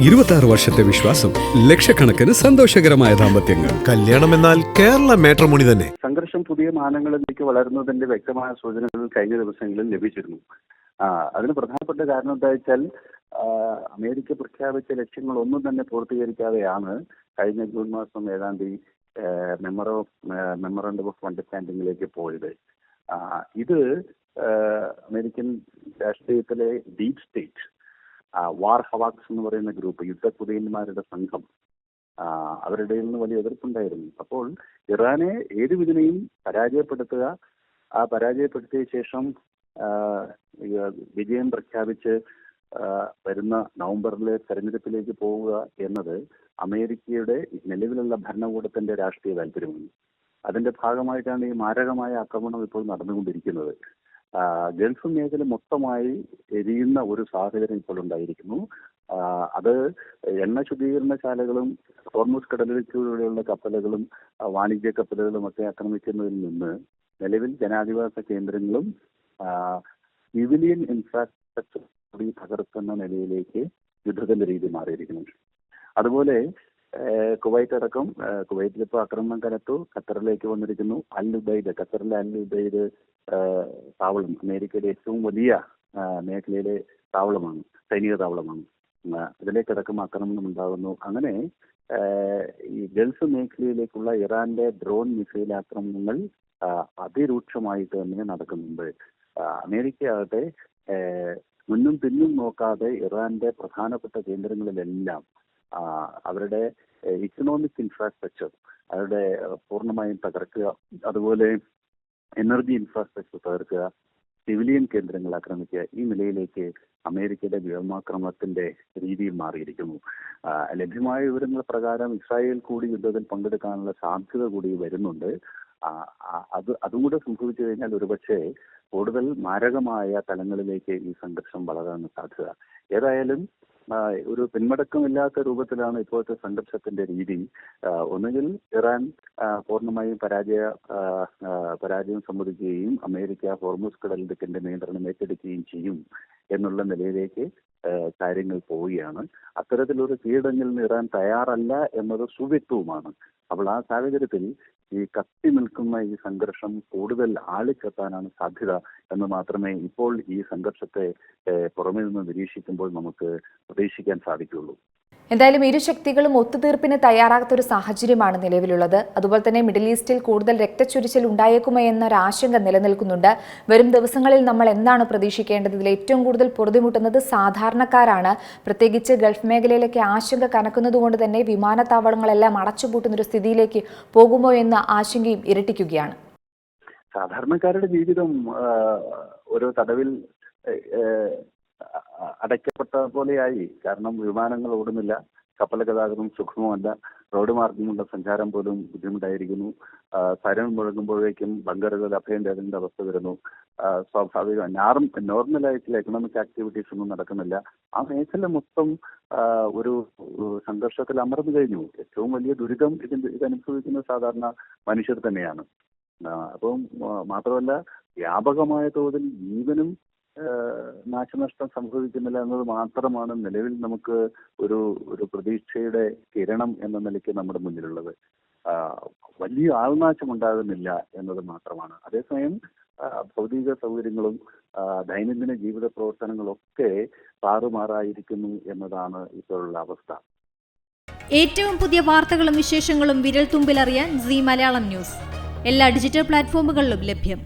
26 വർഷത്തെ വിശ്വാസം, ലക്ഷക്കണക്കിന് സന്തോഷകരമായ ദാമ്പത്യങ്ങൾ. കല്യാണം എന്നാൽ കേരള മാട്രിമോണി തന്നെ. സംഘർഷം പുതിയ മാനങ്ങളിലേക്ക് വളരുന്നതിന്റെ വ്യക്തമായ സൂചനകൾ കഴിഞ്ഞ ദിവസങ്ങളിൽ ലഭിച്ചിരുന്നു. അതിന് പ്രധാനപ്പെട്ട കാരണം എന്താ വെച്ചാൽ അമേരിക്ക പ്രഖ്യാപിച്ച ലക്ഷ്യങ്ങൾ ഒന്നും തന്നെ പൂർത്തീകരിക്കാതെയാണ് കഴിഞ്ഞ ജൂൺ മാസം ഏതാണ്ട് മെമ്മോറണ്ടം ഓഫ് അണ്ടർസ്റ്റാൻഡിങ്ങിലേക്ക് പോയത്. ഇത് അമേരിക്കൻ രാഷ്ട്രീയത്തിലെ ഡീപ് സ്റ്റേറ്റ് വാർ ഹവാക്സ് എന്ന് പറയുന്ന ഗ്രൂപ്പ്, യുദ്ധക്കുതയന്മാരുടെ സംഘം, അവരുടെ നിന്ന് വലിയ എതിർപ്പുണ്ടായിരുന്നു. അപ്പോൾ ഇറാനെ ഏത് വിധനെയും പരാജയപ്പെടുത്തുക, ആ പരാജയപ്പെടുത്തിയ ശേഷം വിജയം പ്രഖ്യാപിച്ച് വരുന്ന നവംബറിലെ തെരഞ്ഞെടുപ്പിലേക്ക് പോവുക എന്നത് അമേരിക്കയുടെ നിലവിലുള്ള ഭരണകൂടത്തിന്റെ രാഷ്ട്രീയ താല്പര്യമാണ്. അതിന്റെ ഭാഗമായിട്ടാണ് ഈ മാരകമായ ആക്രമണം ഇപ്പോൾ നടന്നുകൊണ്ടിരിക്കുന്നത്. ഗൾഫ് മേഖല മൊത്തമായി എരിയുന്ന ഒരു സാഹചര്യം ഇപ്പോൾ ഉണ്ടായിരിക്കുന്നു. അത് എണ്ണ ശുദ്ധീകരണശാലകളും ഹോർമുസ് കടലിലൂടെയുള്ള കപ്പലുകളും വാണിജ്യ കപ്പലുകളും ഒക്കെ ആക്രമിക്കുന്നതിൽ നിന്ന് നിലവിൽ ജനാധിപത്യ കേന്ദ്രങ്ങളും സിവിലിയൻ ഇൻഫ്രാസ്ട്രക്ചർ കൂടി തകർക്കുന്ന നിലയിലേക്ക് യുദ്ധത്തിന്റെ രീതി മാറിയിരിക്കുന്നു. അതുപോലെ കുവൈറ്റ് അടക്കം, കുവൈറ്റിൽ ഇപ്പോൾ ആക്രമണം കനത്തു, ഖത്തറിലേക്ക് വന്നിരിക്കുന്നു. ഖത്തറിലെ അൽ ഉബൈദ് താവളം അമേരിക്കയുടെ ഏറ്റവും വലിയ മേഖലയിലെ താവളമാണ്, സൈനിക താവളമാണ്. അതിലേക്കടക്കം ആക്രമണം ഉണ്ടാകുന്നു. അങ്ങനെ ഈ ഗൾഫ് മേഖലയിലേക്കുള്ള ഇറാന്റെ ഡ്രോൺ മിസൈൽ ആക്രമണങ്ങൾ അതിരൂക്ഷമായിട്ട് തന്നെ നടക്കുന്നുണ്ട്. അമേരിക്ക ആകട്ടെ മുന്നും പിന്നും നോക്കാതെ ഇറാന്റെ പ്രധാനപ്പെട്ട കേന്ദ്രങ്ങളിലെല്ലാം അവരുടെ ഇക്കണോമിക് ഇൻഫ്രാസ്ട്രക്ചർ അവരുടെ പൂർണ്ണമായും തകർക്കുക, അതുപോലെ എനർജി ഇൻഫ്രാസ്ട്രക്ചർ തകർക്കുക, സിവിലിയൻ കേന്ദ്രങ്ങൾ ആക്രമിക്കുക, ഈ നിലയിലേക്ക് അമേരിക്കയുടെ വ്യോമാക്രമണത്തിന്റെ രീതിയിൽ മാറിയിരിക്കുന്നു. ലഭ്യമായ വിവരങ്ങൾ പ്രകാരം ഇസ്രായേൽ കൂടി യുദ്ധത്തിൽ പങ്കെടുക്കാനുള്ള സാധ്യത കൂടി വരുന്നുണ്ട്. അതും കൂടെ സംഭവിച്ചു കഴിഞ്ഞാൽ ഒരുപക്ഷെ കൂടുതൽ മാരകമായ തലങ്ങളിലേക്ക് ഈ സംഘർഷം വളരാൻ സാധ്യത. ഏതായാലും ഒരു പിന്മടക്കമില്ലാത്ത രൂപത്തിലാണ് ഇപ്പോഴത്തെ സംഘർഷത്തിന്റെ രീതി. ഒന്നുകിൽ ഇറാൻ പൂർണ്ണമായും പരാജയം സമ്മതിക്കുകയും അമേരിക്ക ഹോർമുസ് കടലിടുക്കിന്റെ നിയന്ത്രണം ഏറ്റെടുക്കുകയും ചെയ്യും എന്നുള്ള നിലയിലേക്ക് കാര്യങ്ങൾ പോവുകയാണ്. അത്തരത്തിലൊരു കീഴടങ്ങലിന് ഇറാൻ തയ്യാറല്ല എന്നത് സുവ്യക്തവുമാണ്. അപ്പോൾ ആ സാഹചര്യത്തിൽ ഈ കത്തി നിൽക്കുന്ന ഈ സംഘർഷം കൂടുതൽ ആളിക്കത്താനാണ് സാധ്യത എന്ന് മാത്രമേ ഇപ്പോൾ ഈ സംഘർഷത്തെ പുറമേ നിന്ന് നിരീക്ഷിക്കുമ്പോൾ നമുക്ക് പ്രതീക്ഷിക്കാൻ സാധിക്കുള്ളൂ. എന്തായാലും ഇരു ശക്തികളും ഒത്തുതീർപ്പിന് തയ്യാറാകാത്ത ഒരു സാഹചര്യമാണ് നിലവിലുള്ളത്. അതുപോലെ തന്നെ മിഡിൽ ഈസ്റ്റിൽ കൂടുതൽ രക്തച്ചൊരിച്ചിൽ ഉണ്ടായേക്കുമോ എന്നൊരാശങ്ക നിലനിൽക്കുന്നുണ്ട്. വരും ദിവസങ്ങളിൽ നമ്മൾ എന്താണ് പ്രതീക്ഷിക്കേണ്ടത്? ഇതിൽ ഏറ്റവും കൂടുതൽ പൊറുതിമുട്ടുന്നത് സാധാരണക്കാരാണ്. പ്രത്യേകിച്ച് ഗൾഫ് മേഖലയിലേക്ക് ആശങ്ക കനക്കുന്നതുകൊണ്ട് തന്നെ വിമാനത്താവളങ്ങളെല്ലാം അടച്ചുപൂട്ടുന്നൊരു സ്ഥിതിയിലേക്ക് പോകുമോ എന്ന ആശങ്കയും ഇരട്ടിക്കുകയാണ്. സാധാരണക്കാരുടെ ജീവിതം ഒരു തടവിൽ അടയ്ക്കപ്പെട്ട പോലെയായി. കാരണം വിമാനങ്ങൾ ഓടുന്നില്ല, കപ്പൽ ഗതാഗതം സുഗമമല്ല, റോഡ് മാർഗമുള്ള സഞ്ചാരം പോലും ബുദ്ധിമുട്ടായിരിക്കുന്നു. സൈറൺ മുഴങ്ങുമ്പോഴേക്കും ബങ്കറുകൾ അഭയം തേടേണ്ട അവസ്ഥ വരുന്നു. നോർമലായിട്ടുള്ള എക്കണോമിക് ആക്ടിവിറ്റീസ് ഒന്നും നടക്കുന്നില്ല. ആ മേഖല മൊത്തം ഒരു സംഘർഷത്തിൽ അമർന്നു കഴിഞ്ഞു. ഏറ്റവും വലിയ ദുരിതം ഇതനുഭവിക്കുന്ന സാധാരണ മനുഷ്യർ തന്നെയാണ്. അപ്പം മാത്രമല്ല വ്യാപകമായ തോതിൽ ജീവനും നാശനഷ്ടം സംഭവിക്കുന്നില്ല എന്നത് മാത്രമാണ് നിലവിൽ നമുക്ക് ഒരു പ്രതീക്ഷയുടെ കിരണം എന്ന നിലയ്ക്ക് നമ്മുടെ മുന്നിലുള്ളത്. വലിയ ആൾനാശം ഉണ്ടാകുന്നില്ല എന്നത് മാത്രമാണ്. അതേസമയം ഭൗതിക സൗകര്യങ്ങളും ദൈനംദിന ജീവിത പ്രവർത്തനങ്ങളൊക്കെ താറുമാറായിരിക്കുന്നു എന്നതാണ് ഇപ്പോഴുള്ള അവസ്ഥ. ഏറ്റവും പുതിയ വാർത്തകളും വിശേഷങ്ങളും വിരൽ തുമ്പിലറിയാൻ സീ മലയാളം ന്യൂസ് എല്ലാ ഡിജിറ്റൽ പ്ലാറ്റ്ഫോമുകളിലും ലഭ്യം.